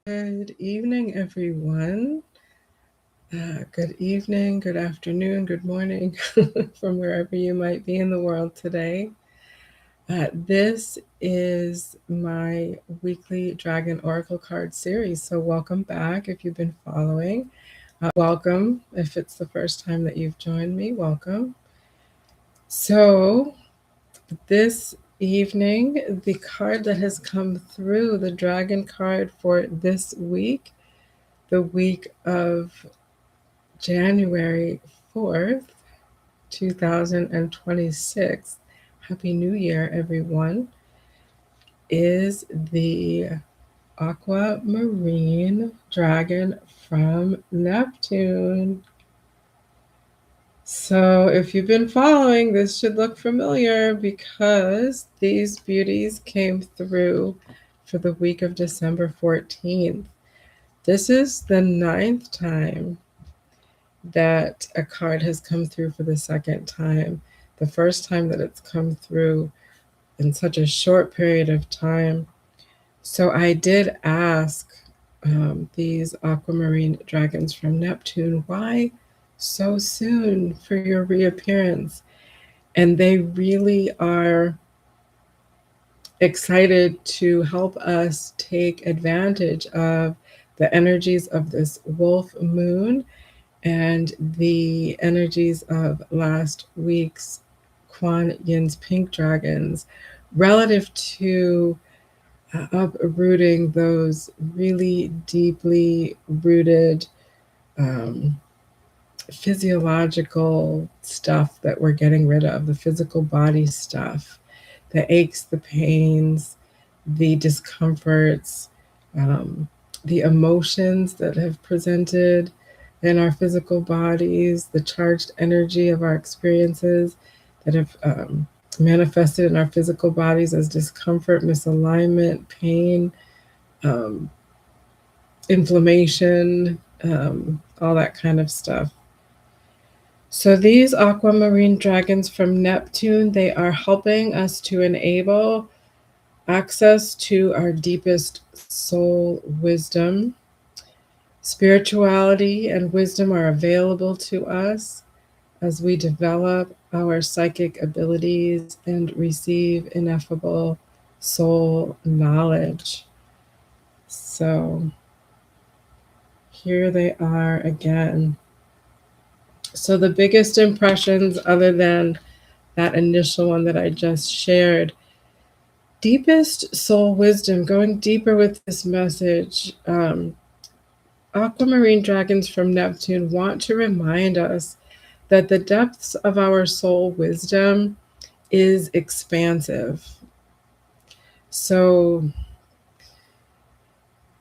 Good evening, everyone. Good evening, good afternoon, good morning from wherever you might be in the world today. This is my weekly Dragon Oracle card series. So, welcome back if you've been following. Welcome if it's the first time that you've joined me. Welcome. So, this evening, the card that has come through, the Dragon card for this week, the week of January 4th, 2026, Happy New Year, everyone, is the Aquamarine Dragon from Neptune. So if you've been following, this should look familiar because these beauties came through for the week of December 14th. This is the 9th time that a card has come through for the second time. The first time that it's come through in such a short period of time. So I did ask these aquamarine dragons from Neptune, why so soon for your reappearance? And they really are excited to help us take advantage of the energies of this wolf moon and the energies of last week's Kuan Yin's pink dragons relative to uprooting those really deeply rooted physiological stuff that we're getting rid of, the physical body stuff, the aches, the pains, the discomforts, the emotions that have presented in our physical bodies, the charged energy of our experiences that have manifested in our physical bodies as discomfort, misalignment, pain, inflammation, all that kind of stuff. So these aquamarine dragons from Neptune, they are helping us to enable access to our deepest soul wisdom. Spirituality and wisdom are available to us as we develop our psychic abilities and receive ineffable soul knowledge. So here they are again. So the biggest impressions, other than that initial one that I just shared, deepest soul wisdom, going deeper with this message. Aquamarine dragons from Neptune want to remind us that the depths of our soul wisdom is expansive. So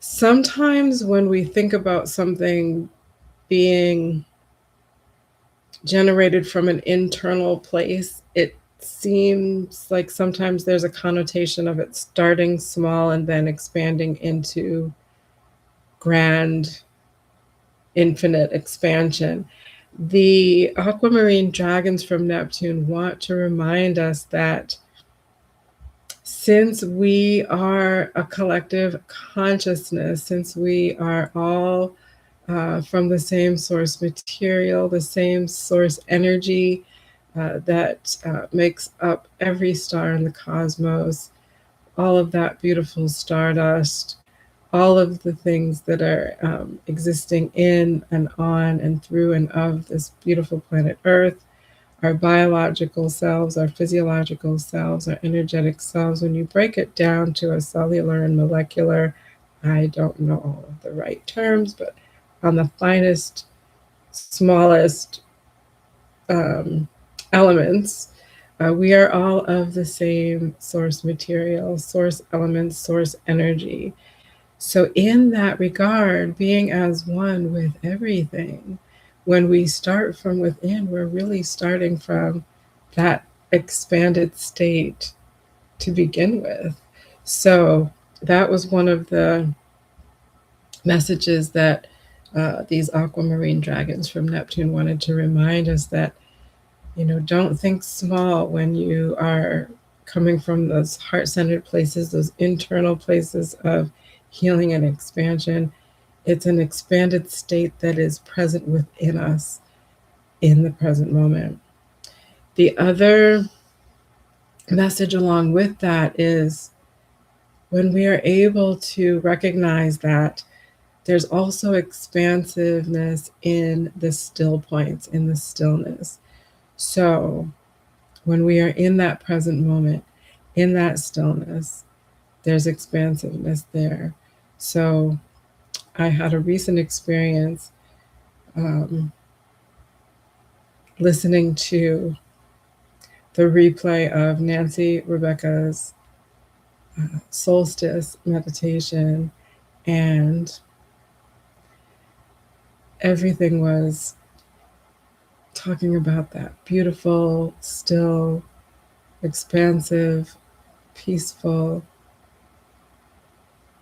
sometimes when we think about something being generated from an internal place, it seems like sometimes there's a connotation of it starting small and then expanding into grand, infinite expansion. The aquamarine dragons from Neptune want to remind us that since we are a collective consciousness, since we are all from the same source material, the same source energy that makes up every star in the cosmos, all of that beautiful stardust, all of the things that are existing in and on and through and of this beautiful planet Earth, our biological selves, our physiological selves, our energetic selves. When you break it down to a cellular and molecular, I don't know all of the right terms, but on the finest, smallest elements, we are all of the same source material, source elements, source energy. So, in that regard, being as one with everything, when we start from within, we're really starting from that expanded state to begin with. So, that was one of the messages that these aquamarine dragons from Neptune wanted to remind us that, don't think small when you are coming from those heart centered places, those internal places of healing and expansion. It's an expanded state that is present within us in the present moment. The other message along with that is when we are able to recognize that there's also expansiveness in the still points, in the stillness. So when we are in that present moment, in that stillness, there's expansiveness there. So I had a recent experience listening to the replay of Nancy Rebecca's solstice meditation, and everything was talking about that beautiful, still, expansive, peaceful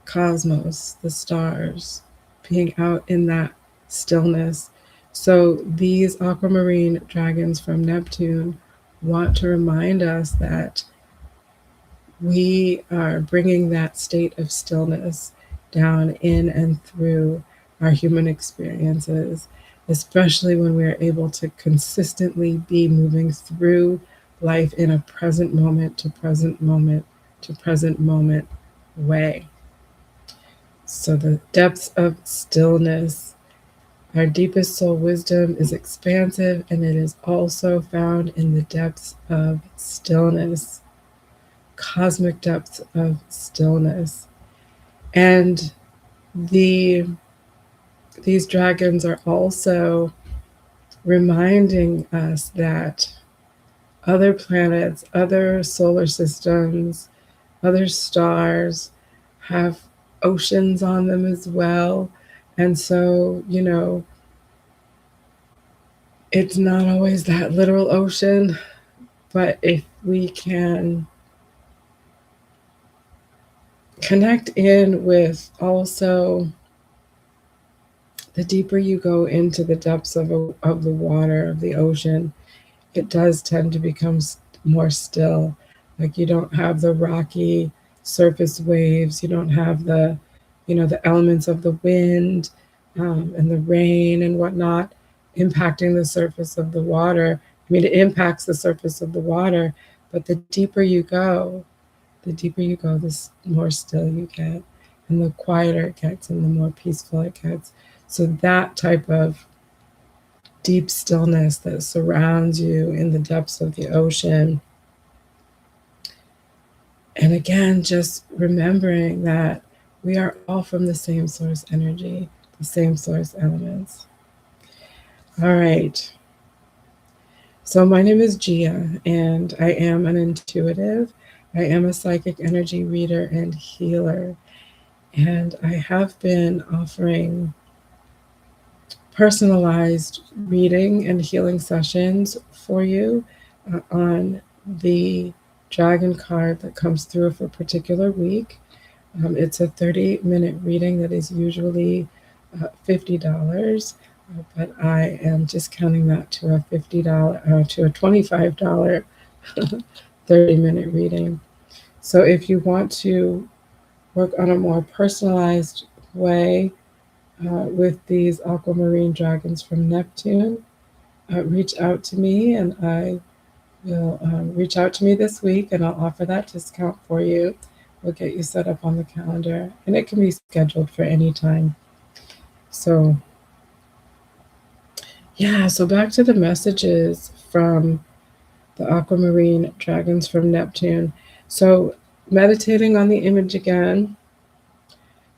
cosmos, the stars, being out in that stillness. So these aquamarine dragons from Neptune want to remind us that we are bringing that state of stillness down in and through our human experiences, especially when we are able to consistently be moving through life in a present moment to present moment to present moment way. So the depths of stillness, our deepest soul wisdom is expansive, and it is also found in the depths of stillness, cosmic depths of stillness. And these dragons are also reminding us that other planets, other solar systems, other stars have oceans on them as well. And so, it's not always that literal ocean, but if we can connect in with also the deeper you go into the depths of the water, of the ocean, it does tend to become more still. Like you don't have the rocky surface waves, you don't have the elements of the wind and the rain and whatnot impacting the surface of the water. I mean, it impacts the surface of the water, but the deeper you go, the more still you get, and the quieter it gets, and the more peaceful it gets. So that type of deep stillness that surrounds you in the depths of the ocean. And again, just remembering that we are all from the same source energy, the same source elements. All right. So my name is Gia, and I am an intuitive. I am a psychic energy reader and healer. And I have been offering personalized reading and healing sessions for you on the dragon card that comes through for a particular week. It's a 30-minute reading that is usually $50, but I am discounting that to a $25 30-minute reading. So if you want to work on a more personalized way with these aquamarine dragons from Neptune, reach out to me, and I will reach out to me this week, and I'll offer that discount for you. We'll get you set up on the calendar, and it can be scheduled for any time. So yeah, so back to the messages from the aquamarine dragons from Neptune. So meditating on the image again.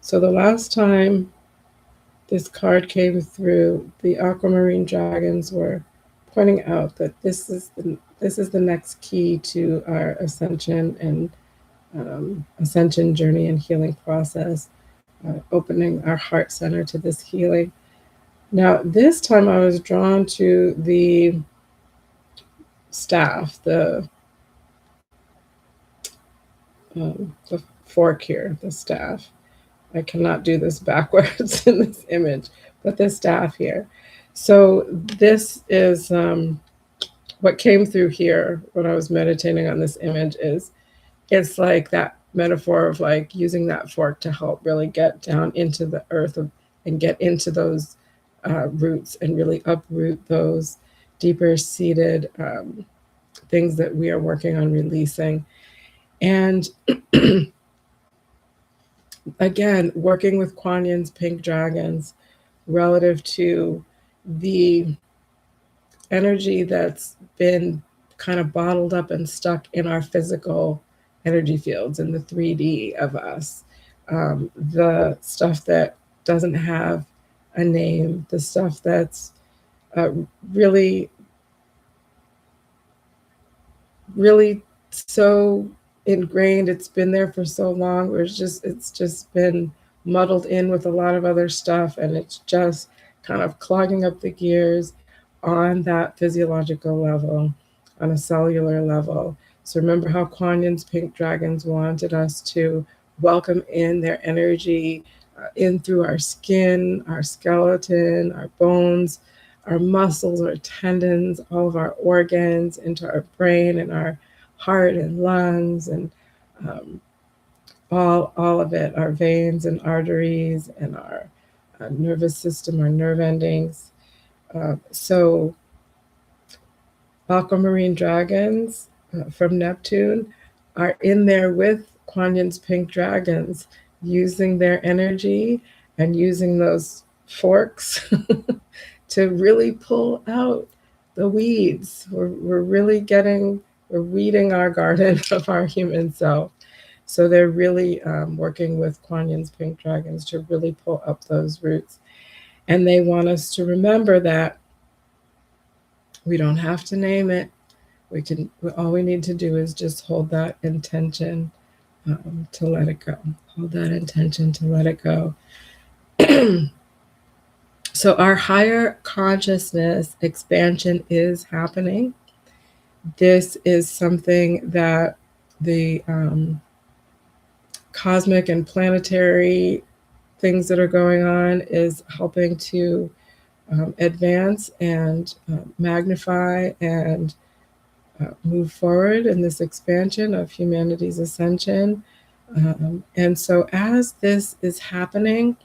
So the last time this card came through, the aquamarine dragons were pointing out that this is the next key to our ascension and ascension journey and healing process, opening our heart center to this healing. Now, this time I was drawn to the staff, the fork here, the staff. I cannot do this backwards in this image, but the staff here. So this is what came through here when I was meditating on this image is it's like that metaphor of like using that fork to help really get down into the earth and get into those roots and really uproot those deeper seated things that we are working on releasing. And again, working with Kuan Yin's pink dragons relative to the energy that's been kind of bottled up and stuck in our physical energy fields in the 3D of us. The stuff that doesn't have a name, the stuff that's really, really so ingrained, it's been there for so long, where it's just been muddled in with a lot of other stuff, and it's just kind of clogging up the gears on that physiological level, on a cellular level. So remember how Kuan Yin's pink dragons wanted us to welcome in their energy in through our skin, our skeleton, our bones, our muscles, our tendons, all of our organs, into our brain and our heart and lungs, and all of it, our veins and arteries and our nervous system, our nerve endings. So Aquamarine Dragons from Neptune are in there with Kuan Yin's pink dragons, using their energy and using those forks to really pull out the weeds. We're really we're weeding our garden of our human self. So they're really working with Kuan Yin's pink dragons to really pull up those roots. And they want us to remember that we don't have to name it. All we need to do is just hold that intention to let it go. Hold that intention to let it go. So our higher consciousness expansion is happening. This is something that the cosmic and planetary things that are going on is helping to advance and magnify and move forward in this expansion of humanity's ascension. And so as this is happening,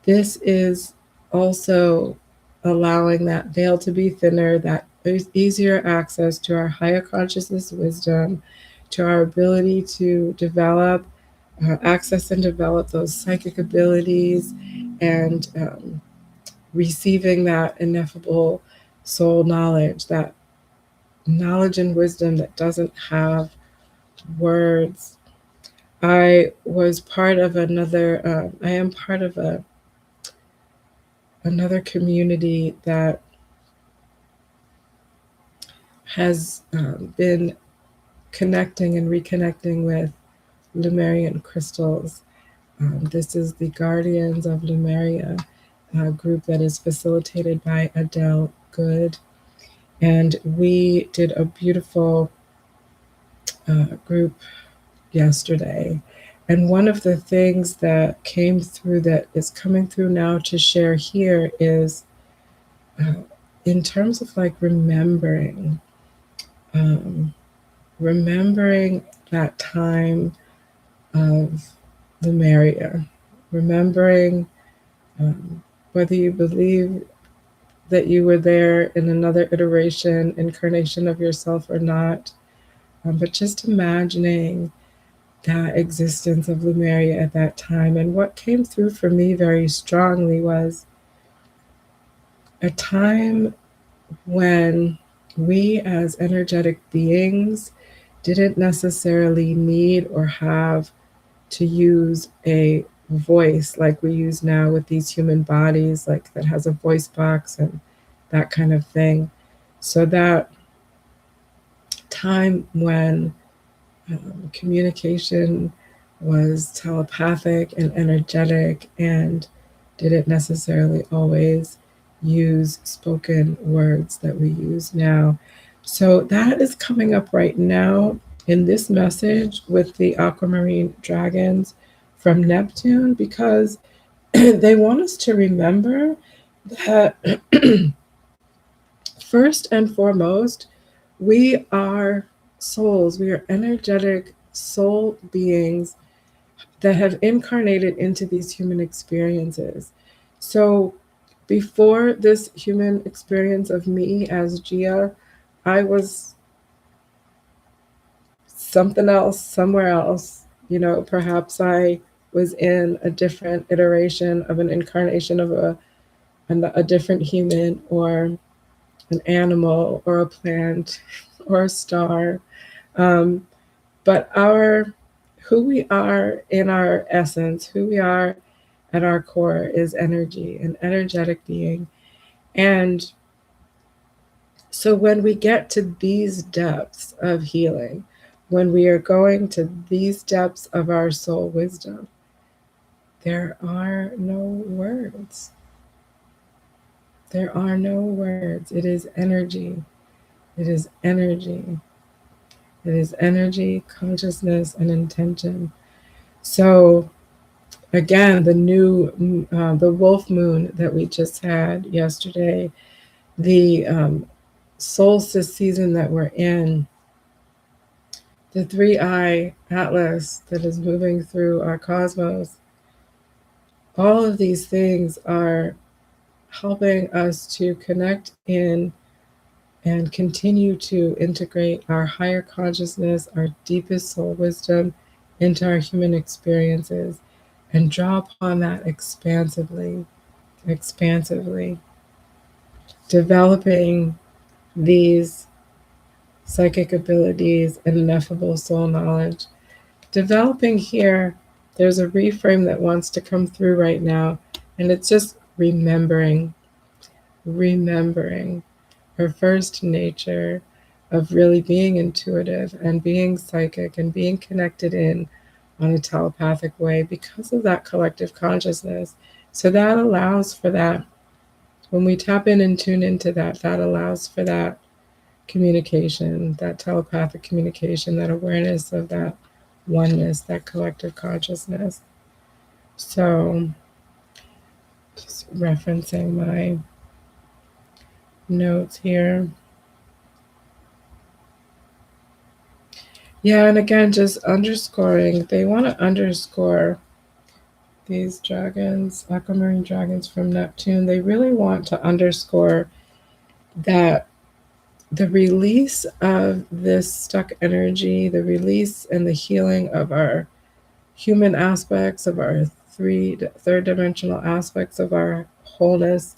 this is also allowing that veil to be thinner, that easier access to our higher consciousness wisdom, to our ability to develop, access and develop those psychic abilities, and receiving that ineffable soul knowledge, that knowledge and wisdom that doesn't have words. I was part of I am part of another community that has been connecting and reconnecting with Lemurian crystals. This is the Guardians of Lemuria group that is facilitated by Adele Good. And we did a beautiful group yesterday. And one of the things that came through, that is coming through now to share here, is in terms of like remembering that time of Lemuria, remembering whether you believe that you were there in another incarnation of yourself or not, but just imagining that existence of Lemuria at that time. And what came through for me very strongly was a time when we as energetic beings didn't necessarily need or have to use a voice like we use now with these human bodies, like that has a voice box and that kind of thing. So that time when communication was telepathic and energetic and didn't necessarily always use spoken words that we use now. So that is coming up right now in this message with the Aquamarine Dragons from Neptune, because they want us to remember that first and foremost, we are souls. We are energetic soul beings that have incarnated into these human experiences. So before this human experience of me as Gia, I was something else, somewhere else. Perhaps I was in a different iteration of an incarnation of a different human, or an animal, or a plant, or a star. Um, but who we are in our essence, who we are at our core, is energy, an energetic being. And so when we get to these depths of healing, when we are going to these depths of our soul wisdom, there are no words. There are no words. It is energy. It is energy. It is energy, consciousness, and intention. So again, the wolf moon that we just had yesterday, the solstice season that we're in, the three-eye atlas that is moving through our cosmos, all of these things are helping us to connect in and continue to integrate our higher consciousness, our deepest soul wisdom into our human experiences, and draw upon that expansively, developing these psychic abilities and ineffable soul knowledge. Developing here, there's a reframe that wants to come through right now, and it's just remembering our first nature of really being intuitive and being psychic and being connected in on a telepathic way because of that collective consciousness. So that allows for that. When we tap in and tune into that, that allows for that communication, that telepathic communication, that awareness of that oneness, that collective consciousness. So just referencing my notes here. Yeah, and again, just underscoring, they want to underscore these dragons, aquamarine dragons from Neptune. They really want to underscore that the release of this stuck energy, the release and the healing of our human aspects, of our third dimensional aspects of our wholeness,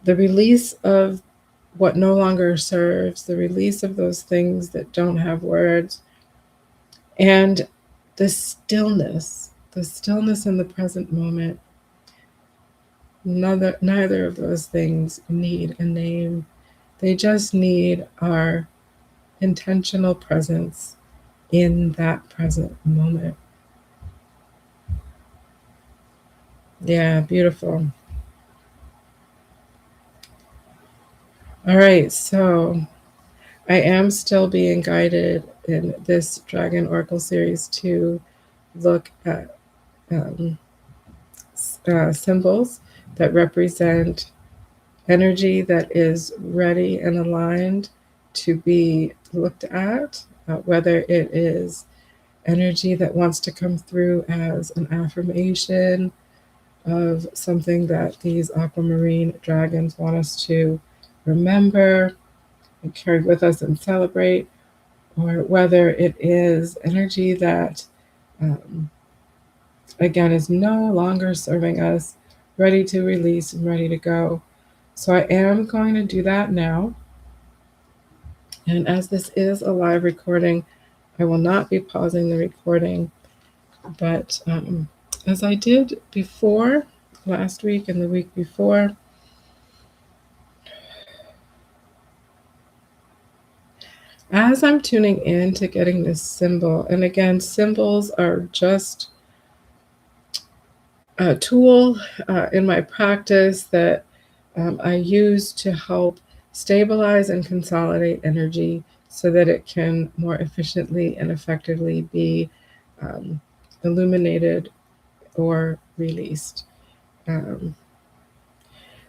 the release of what no longer serves, the release of those things that don't have words, and the stillness in the present moment. Neither of those things need a name. They just need our intentional presence in that present moment. Yeah, beautiful. All right, so I am still being guided in this Dragon Oracle series to look at um, symbols that represent energy that is ready and aligned to be looked at, whether it is energy that wants to come through as an affirmation of something that these aquamarine dragons want us to remember and carry with us and celebrate, or whether it is energy that, um, again, is no longer serving us, ready to release and ready to go. So I am going to do that now. And as this is a live recording, I will not be pausing the recording. But as I did before, last week and the week before, as I'm tuning in to getting this symbol, and again, symbols are just a tool in my practice that I use to help stabilize and consolidate energy so that it can more efficiently and effectively be um, illuminated or released. Um,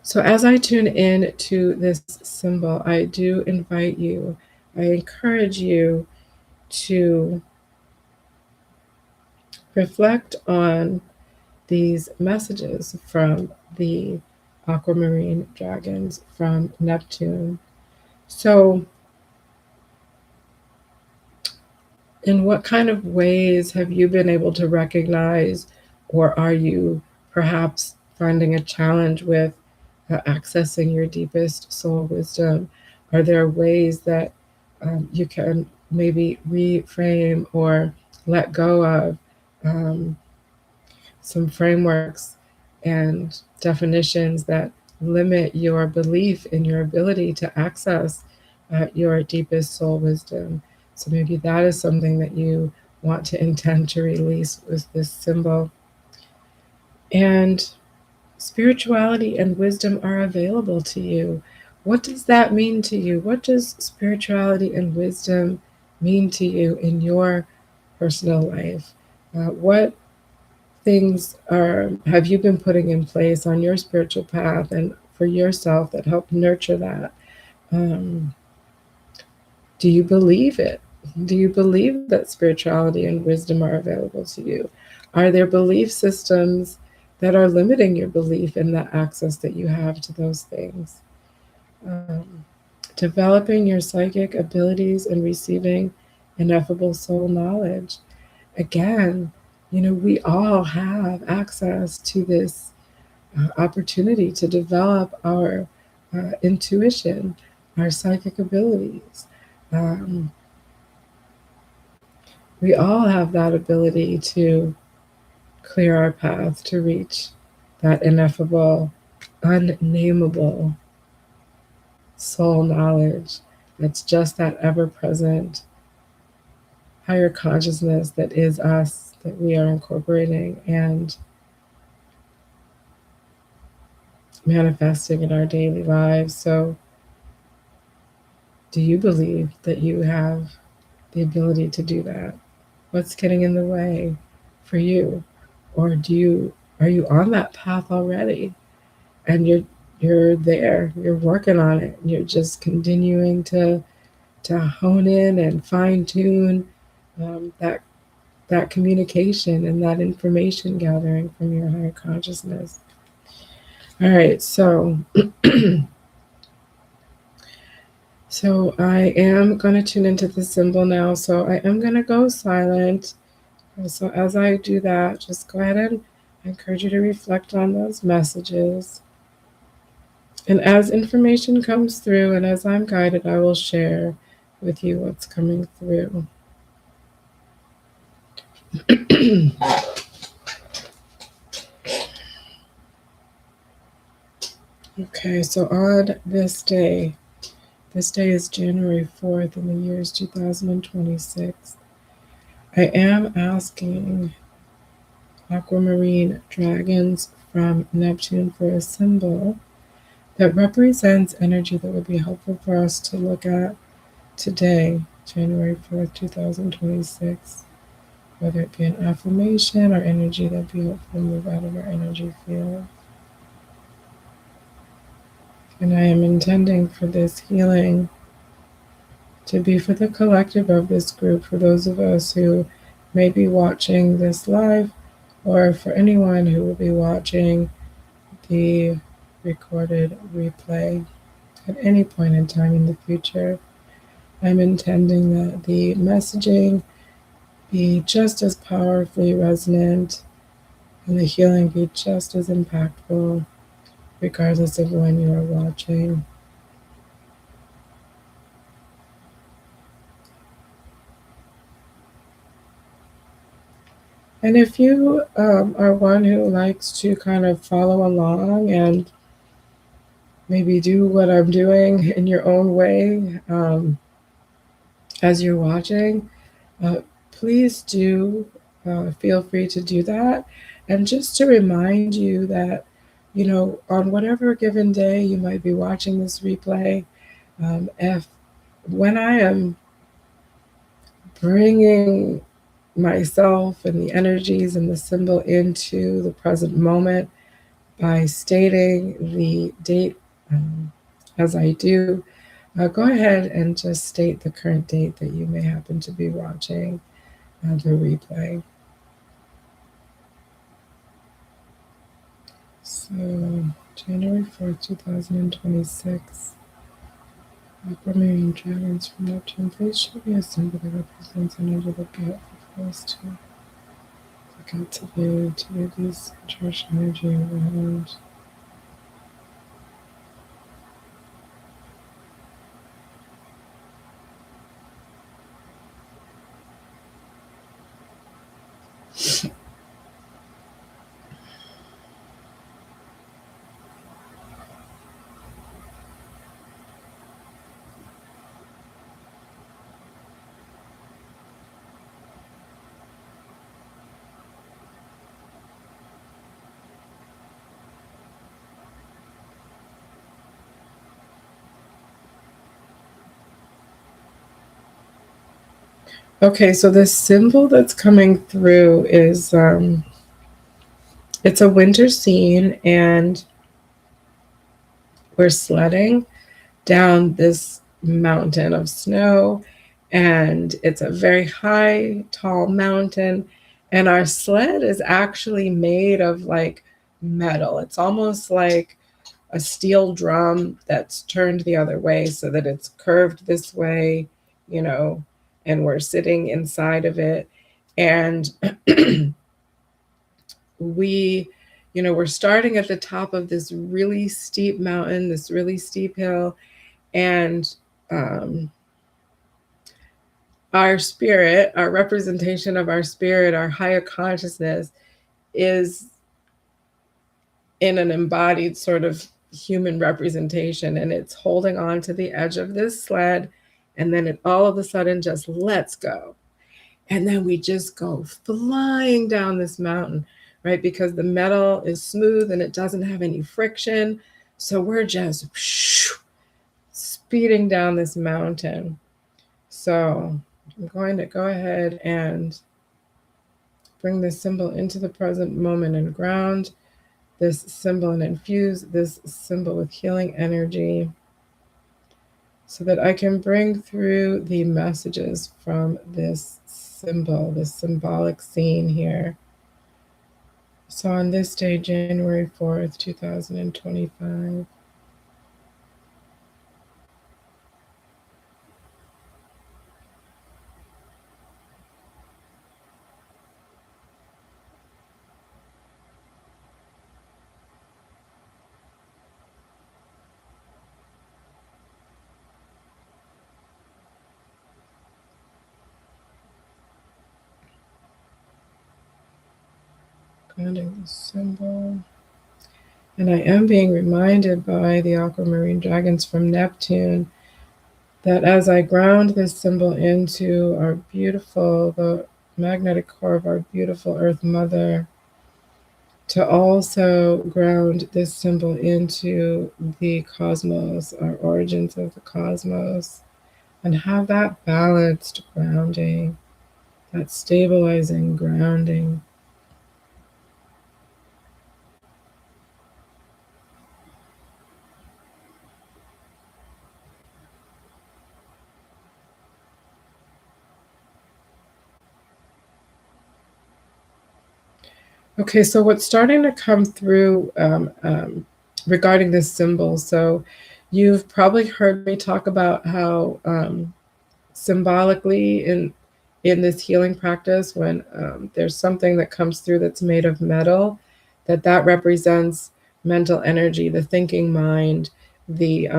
so as I tune in to this symbol, I do invite you, I encourage you to reflect on these messages from the Aquamarine Dragons from Neptune. So, in what kind of ways have you been able to recognize, or are you perhaps finding a challenge with accessing your deepest soul wisdom? Are there ways that you can maybe reframe or let go of some frameworks and definitions that limit your belief in your ability to access your deepest soul wisdom? So maybe that is something that you want to intend to release with this symbol. And spirituality and wisdom are available to you. What does that mean to you? What does spirituality and wisdom mean to you in your personal life? What things have you been putting in place on your spiritual path and for yourself that help nurture that? Um, do you believe it? Do you believe that spirituality and wisdom are available to you? Are there belief systems that are limiting your belief in the access that you have to those things? Um, Developing your psychic abilities and receiving ineffable soul knowledge. Again, we all have access to this opportunity to develop our intuition, our psychic abilities. Um, we all have that ability to clear our path to reach that ineffable, unnameable soul knowledge that's just that ever present higher consciousness that is us, that we are incorporating and manifesting in our daily lives. So, do you believe that you have the ability to do that? What's getting in the way for you? Or are you on that path already? And you're there, you're working on it, and you're just continuing to hone in and fine tune that communication and that information gathering from your higher consciousness. All right, so so I am going to tune into the symbol now. So I am going to go silent. So as I do that, just go ahead and I encourage you to reflect on those messages. And as information comes through and as I'm guided, I will share with you what's coming through. Okay, so on this day is January 4th in the year is 2026. I am asking Aquamarine Dragons from Neptune for a symbol that represents energy that would be helpful for us to look at today, January 4th, 2026. Whether it be an affirmation or energy that would be helpful to move out of our energy field. And I am intending for this healing to be for the collective of this group, for those of us who may be watching this live, or for anyone who will be watching the recorded replay at any point in time in the future. I'm intending that the messaging be just as powerfully resonant and the healing be just as impactful, regardless of when you are watching. And if you are one who likes to kind of follow along and maybe do what I'm doing in your own way as you're watching, uh, please do feel free to do that. And just to remind you that, on whatever given day you might be watching this replay, if when I am bringing myself and the energies and the symbol into the present moment by stating the date as I do, go ahead and just state the current date that you may happen to be watching the replay. So, January 4th, 2026. Aquamarine Dragons from Neptune. Please show me a symbol that represents energy that get for us to look at today to release charged energy around. Okay, so this symbol that's coming through is it's a winter scene, and we're sledding down this mountain of snow, and it's a very high, tall mountain, and our sled is actually made of like metal. It's almost like a steel drum that's turned the other way so that it's curved this way, you know, and we're sitting inside of it. And we, we're starting at the top of this really steep mountain, this really steep hill, and our spirit, our representation of our spirit, our higher consciousness is in an embodied sort of human representation, and it's holding on to the edge of this sled, and then it all of a sudden just lets go, and then we just go flying down this mountain, right? Because the metal is smooth and it doesn't have any friction, so we're just speeding down this mountain. So I'm going to go ahead and bring this symbol into the present moment and ground this symbol and infuse this symbol with healing energy so that I can bring through the messages from this symbol, this symbolic scene here. So on this day, January 4th, 2025, grounding the symbol. And I am being reminded by the Aquamarine Dragons from Neptune that as I ground this symbol into our beautiful, the magnetic core of our beautiful Earth Mother, to also ground this symbol into the cosmos, our origins of the cosmos, and have that balanced grounding, that stabilizing grounding. Okay, so what's starting to come through regarding this symbol, so you've probably heard me talk about how symbolically in this healing practice, when there's something that comes through that's made of metal, that represents mental energy, the thinking mind, the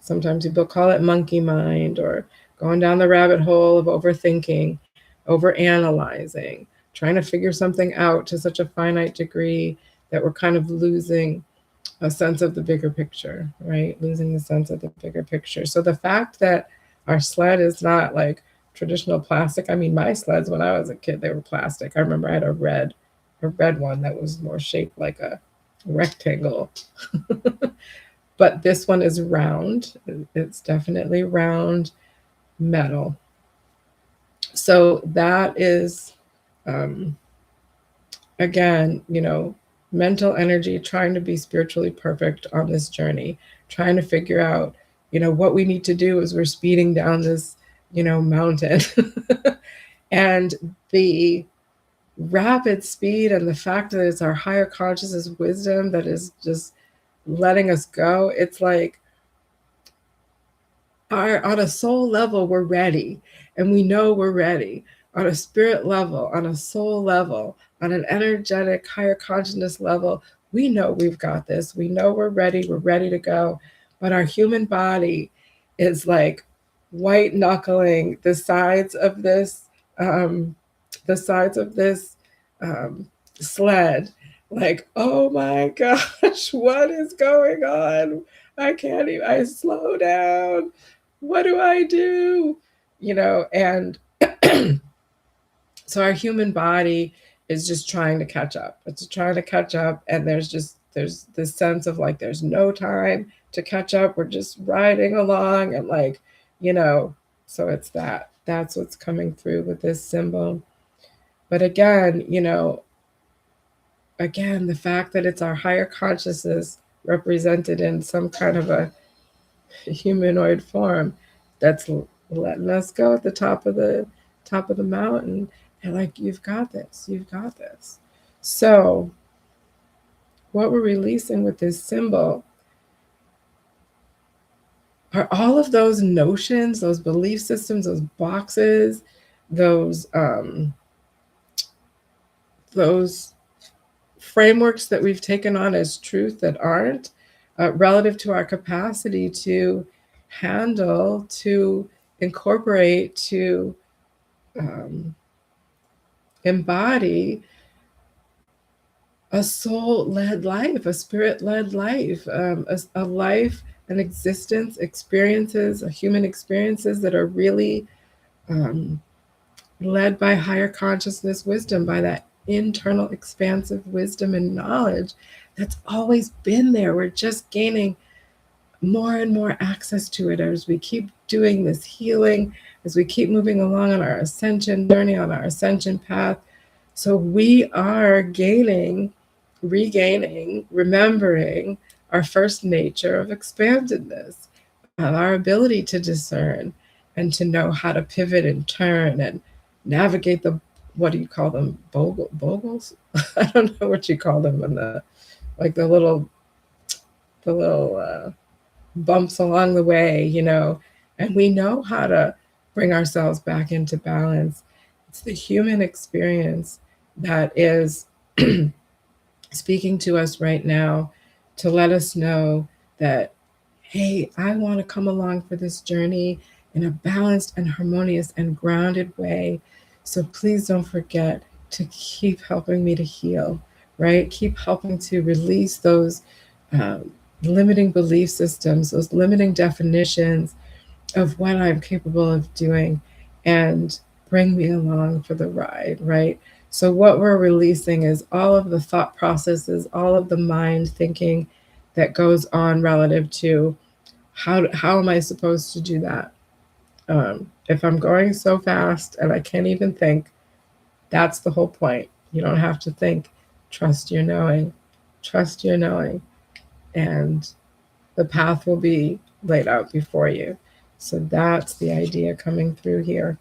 sometimes people call it monkey mind, or going down the rabbit hole of overthinking, overanalyzing, trying to figure something out to such a finite degree that we're kind of losing a sense of the bigger picture, right? Losing the sense of the bigger picture. So the fact that our sled is not like traditional plastic. I mean, my sleds when I was a kid, they were plastic. I remember I had a red one that was more shaped like a rectangle. But this one is round. It's definitely round metal. So that is, again, mental energy, trying to be spiritually perfect on this journey, trying to figure out, what we need to do as we're speeding down this, mountain. And the rapid speed, and the fact that it's our higher consciousness wisdom that is just letting us go, it's like on a soul level, we're ready, and we know we're ready. On a spirit level, on a soul level, on an energetic higher consciousness level, we know we've got this. We know we're ready to go. But our human body is like white knuckling the sides of this, um, the sides of this sled. Like, oh my gosh, what is going on? I can't even, I slow down. What do I do? You know, and so our human body is just trying to catch up. It's trying to catch up, and there's this sense of like there's no time to catch up. We're just riding along, and like, you know, so it's that's what's coming through with this symbol. But again, you know, again, the fact that it's our higher consciousness represented in some kind of a humanoid form that's letting us go at the top of the mountain, and like, you've got this, you've got this. So what we're releasing with this symbol are all of those notions, those belief systems, those boxes, those frameworks that we've taken on as truth that aren't relative to our capacity to handle, to incorporate, to embody a soul-led life, a spirit-led life, a life, an existence, experiences, human experiences that are really led by higher consciousness wisdom, by that internal expansive wisdom and knowledge that's always been there. We're just gaining more and more access to it as we keep doing this healing, as we keep moving along on our ascension journey, on our ascension path. So we are gaining, regaining, remembering our first nature of expandedness, our ability to discern and to know how to pivot and turn and navigate the, what do you call them, bogles? I don't know what you call them, in the, like the little bumps along the way, you know, and we know how to bring ourselves back into balance. It's the human experience that is speaking to us right now to let us know that, hey, I want to come along for this journey in a balanced and harmonious and grounded way. So please don't forget to keep helping me to heal, right? Keep helping to release those limiting belief systems, those limiting definitions of what I'm capable of doing, and bring me along for the ride, right? So, what we're releasing is all of the thought processes, all of the mind thinking that goes on relative to how am I supposed to do that? If I'm going so fast and I can't even think, that's the whole point. You don't have to think. Trust your knowing. Trust your knowing. And the path will be laid out before you. So that's the idea coming through here.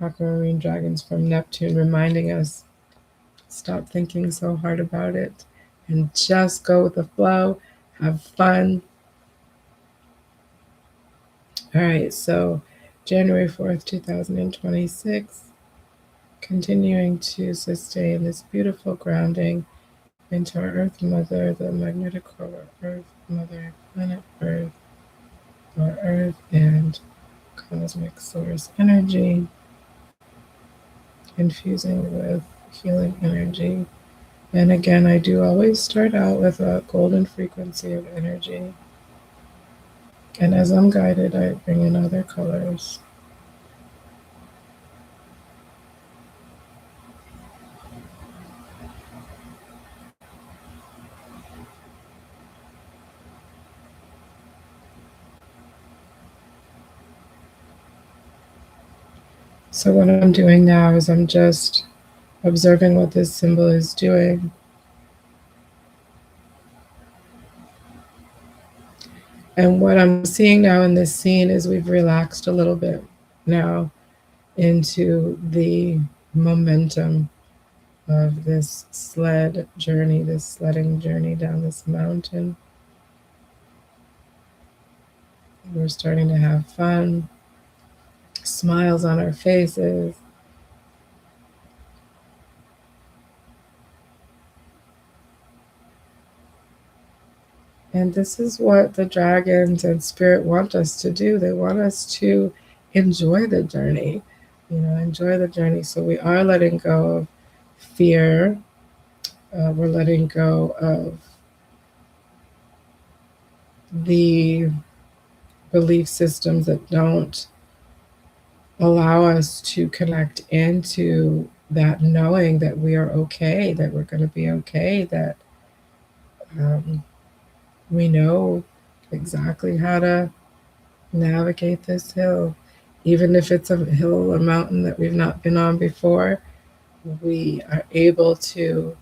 Aquamarine Dragons from Neptune reminding us, stop thinking so hard about it and just go with the flow, have fun. All right, so January 4th, 2026, continuing to sustain this beautiful grounding into our Earth Mother, the magnetic core of Earth Mother, planet Earth, our Earth and cosmic source energy, infusing with healing energy. And again, I do always start out with a golden frequency of energy. And as I'm guided, I bring in other colors. So what I'm doing now is I'm just observing what this symbol is doing. And what I'm seeing now in this scene is we've relaxed a little bit now into the momentum of this sled journey, this sledding journey down this mountain. We're starting to have fun, smiles on our faces. And this is what the dragons and spirit want us to do. They want us to enjoy the journey, enjoy the journey. So we are letting go of fear. We're letting go of the belief systems that don't allow us to connect into that knowing that we are okay, that we're going to be okay, that we know exactly how to navigate this hill. Even if it's a hill or mountain that we've not been on before, we are able to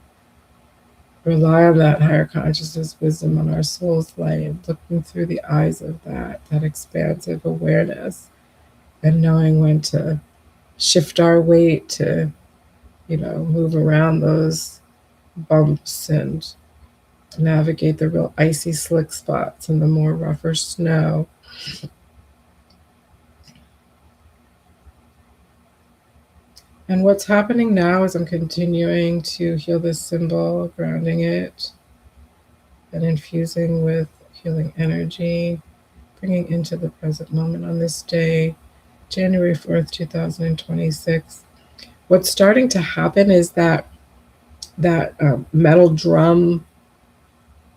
rely on that higher consciousness wisdom, on our soul's light, looking through the eyes of that expansive awareness, and knowing when to shift our weight to, move around those bumps and navigate the real icy slick spots and the more rougher snow. And what's happening now is I'm continuing to heal this symbol, grounding it and infusing with healing energy, bringing into the present moment on this day, January 4th, 2026. What's starting to happen is that metal drum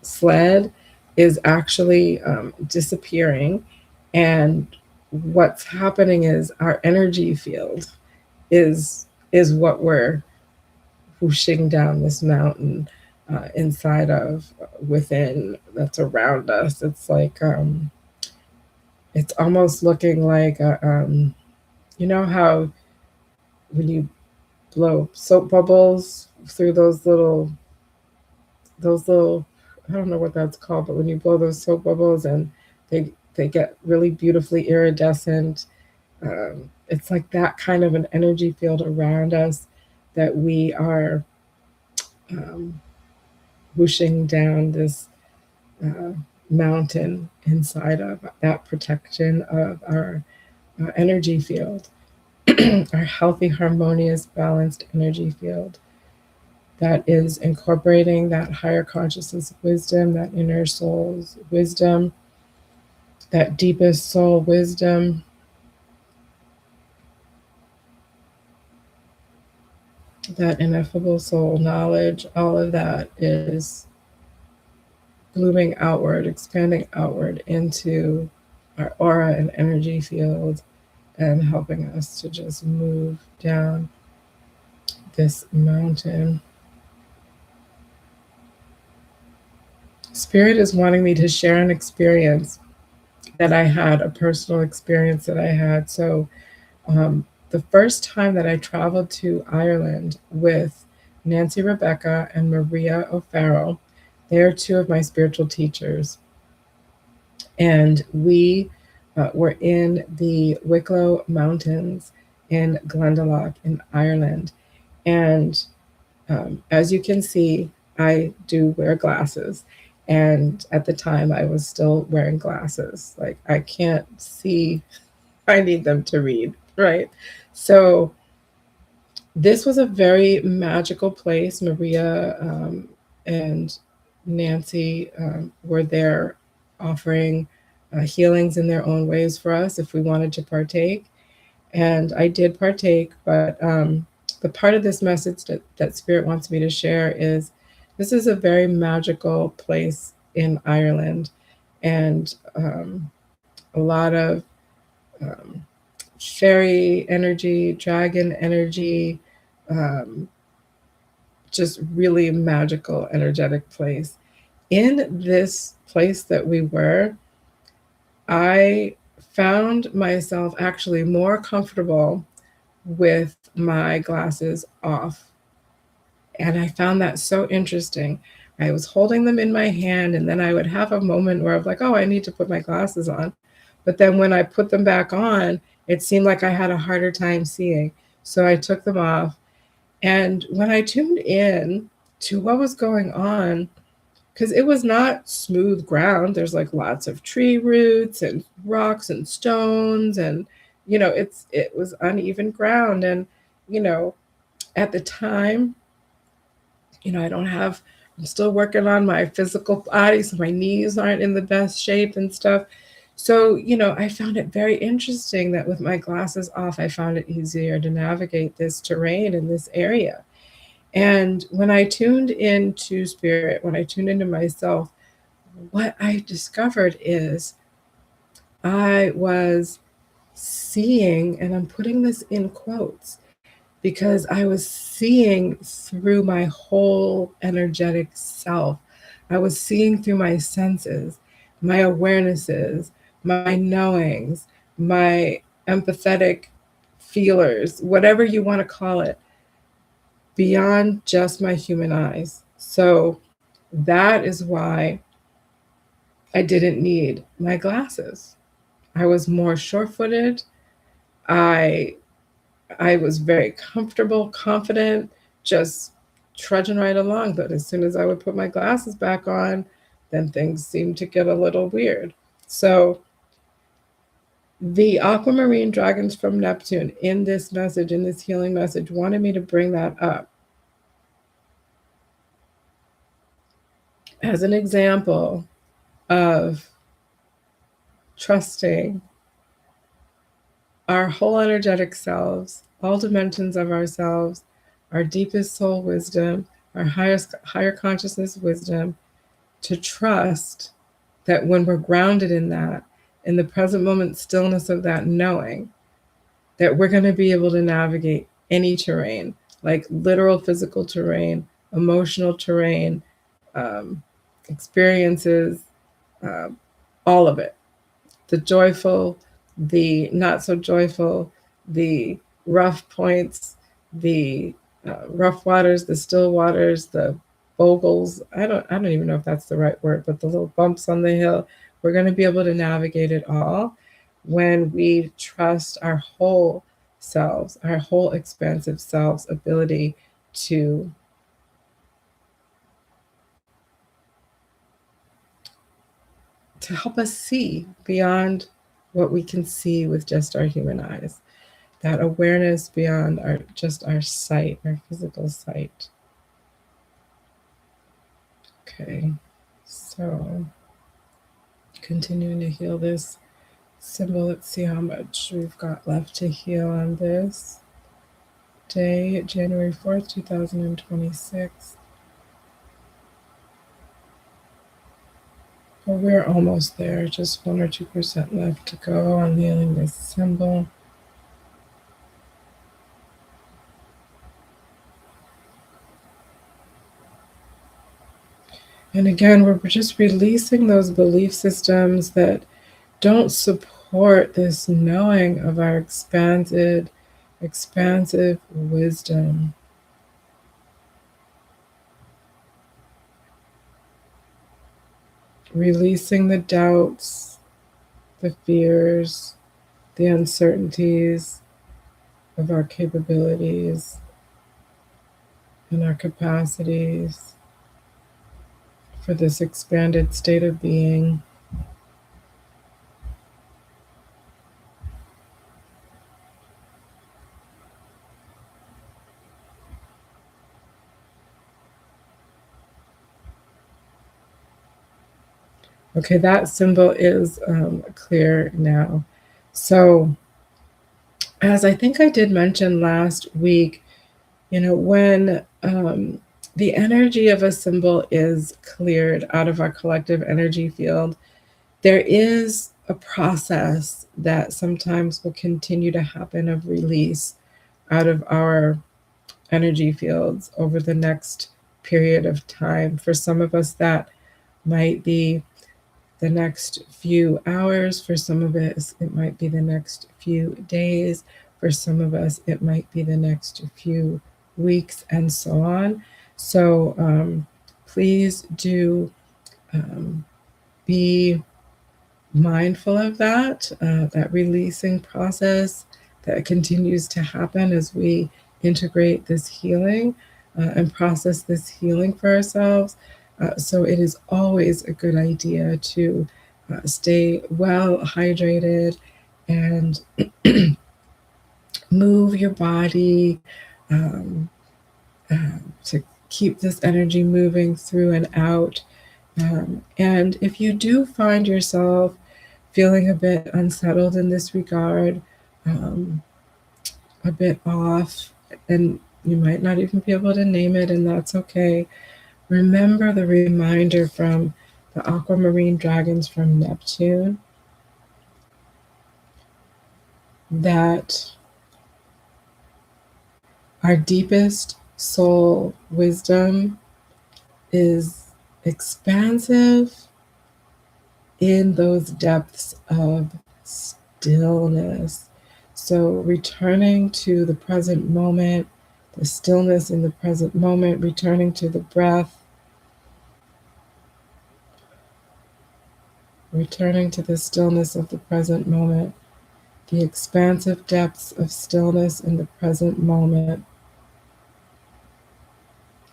sled is actually disappearing, and what's happening is our energy field is what we're whooshing down this mountain inside of, within, that's around us. It's like it's almost looking like you know how when you blow soap bubbles through those little, I don't know what that's called, but when you blow those soap bubbles and they get really beautifully iridescent, it's like that kind of an energy field around us that we are whooshing down this uh, mountain inside of, that protection of our energy field, our healthy, harmonious, balanced energy field that is incorporating that higher consciousness wisdom, that inner soul's wisdom, that deepest soul wisdom, that ineffable soul knowledge. All of that is blooming outward, expanding outward into our aura and energy field, and helping us to just move down this mountain. Spirit is wanting me to share an experience that I had, a personal experience that I had. So, the first time that I traveled to Ireland with Nancy Rebecca and Maria O'Farrell, they are two of my spiritual teachers. And we were in the Wicklow Mountains in Glendalough in Ireland. And as you can see, I do wear glasses. And at the time, I was still wearing glasses. Like, I can't see, I need them to read, right? So, this was a very magical place. Maria and Nancy were there offering healings in their own ways for us if we wanted to partake. And I did partake, but the part of this message that Spirit wants me to share is this is a very magical place in Ireland, and a lot of um, fairy energy, dragon energy, um, just really magical, energetic place. In this place that we were, I found myself actually more comfortable with my glasses off. And I found that so interesting. I was holding them in my hand, and then I would have a moment where I was like, oh, I need to put my glasses on. But then when I put them back on, it seemed like I had a harder time seeing. So I took them off, And when I tuned in to what was going on, because it was not smooth ground, there's like lots of tree roots and rocks and stones, and it was uneven ground. And you know at the time, I'm still working on my physical body, so my knees aren't in the best shape and stuff. So, I found it very interesting that with my glasses off, I found it easier to navigate this terrain in this area. And when I tuned into spirit, when I tuned into myself, what I discovered is I was seeing, and I'm putting this in quotes, because I was seeing through my whole energetic self. I was seeing through my senses, my awarenesses, my knowings, my empathetic feelers, whatever you want to call it, beyond just my human eyes. So that is why I didn't need my glasses. I was more sure-footed. I I was very comfortable, confident, just trudging right along. But as soon as I would put my glasses back on, then things seemed to get a little weird. So the Aquamarine Dragons from Neptune in this message, in this healing message, wanted me to bring that up as an example of trusting our whole energetic selves, all dimensions of ourselves, our deepest soul wisdom, our higher consciousness wisdom, to trust that when we're grounded in that, in the present moment stillness of that knowing, that we're going to be able to navigate any terrain, like literal physical terrain, emotional terrain, um, experiences, uh, all of it. The joyful, the not so joyful, the rough points, the rough waters, the still waters, the bogles. I don't even know if that's the right word, but the little bumps on the hill. We're going to be able to navigate it all when we trust our whole selves, our whole expansive selves ability to help us see beyond what we can see with just our human eyes. That awareness beyond our sight, our physical sight. Okay, so continuing to heal this symbol. Let's see how much we've got left to heal on this day, January 4th, 2026. Well, we're almost there, just 1 or 2% left to go on healing this symbol. And again, we're just releasing those belief systems that don't support this knowing of our expansive wisdom. Releasing the doubts, the fears, the uncertainties of our capabilities and our capacities for this expanded state of being. Okay, that symbol is clear now. So, as I think I did mention last week, when the energy of a symbol is cleared out of our collective energy field, there is a process that sometimes will continue to happen of release out of our energy fields over the next period of time. For some of us, that might be the next few hours. For some of us, it might be the next few days. For some of us, it might be the next few weeks, and so on. So please do be mindful of that releasing process that continues to happen as we integrate this healing and process this healing for ourselves. So it is always a good idea to stay well hydrated and move your body um, to keep this energy moving through and out. And if you do find yourself feeling a bit unsettled in this regard, um, a bit off, and you might not even be able to name it, and that's okay. Remember the reminder from the Aquamarine Dragons from Neptune that our deepest soul wisdom is expansive in those depths of stillness. So, returning to the present moment, the stillness in the present moment, returning to the breath, returning to the stillness of the present moment, the expansive depths of stillness in the present moment,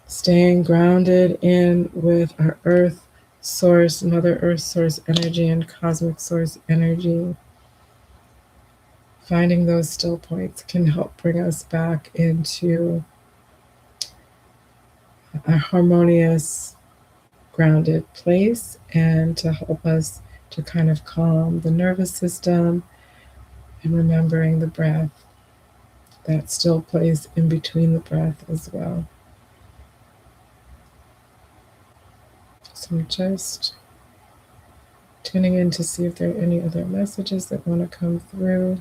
staying grounded in with our earth source, Mother Earth source energy, and cosmic source energy. Finding those still points can help bring us back into a harmonious, grounded place and to help us to kind of calm the nervous system and remembering the breath, that still place in between the breath as well. So I'm just tuning in to see if there are any other messages that want to come through.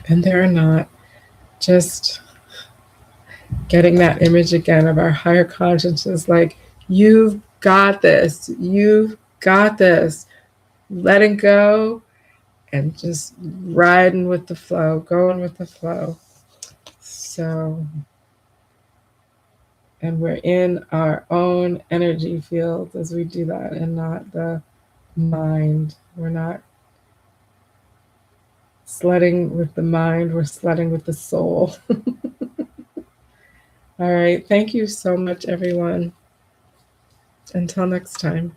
And there are not. Just getting that image again of our higher consciousness, like, you've got this, you've got this, letting go and just riding with the flow, going with the flow. So, and we're in our own energy field as we do that and not the mind. We're not sledding with the mind, we're sledding with the soul. All right. Thank you so much, everyone. Until next time.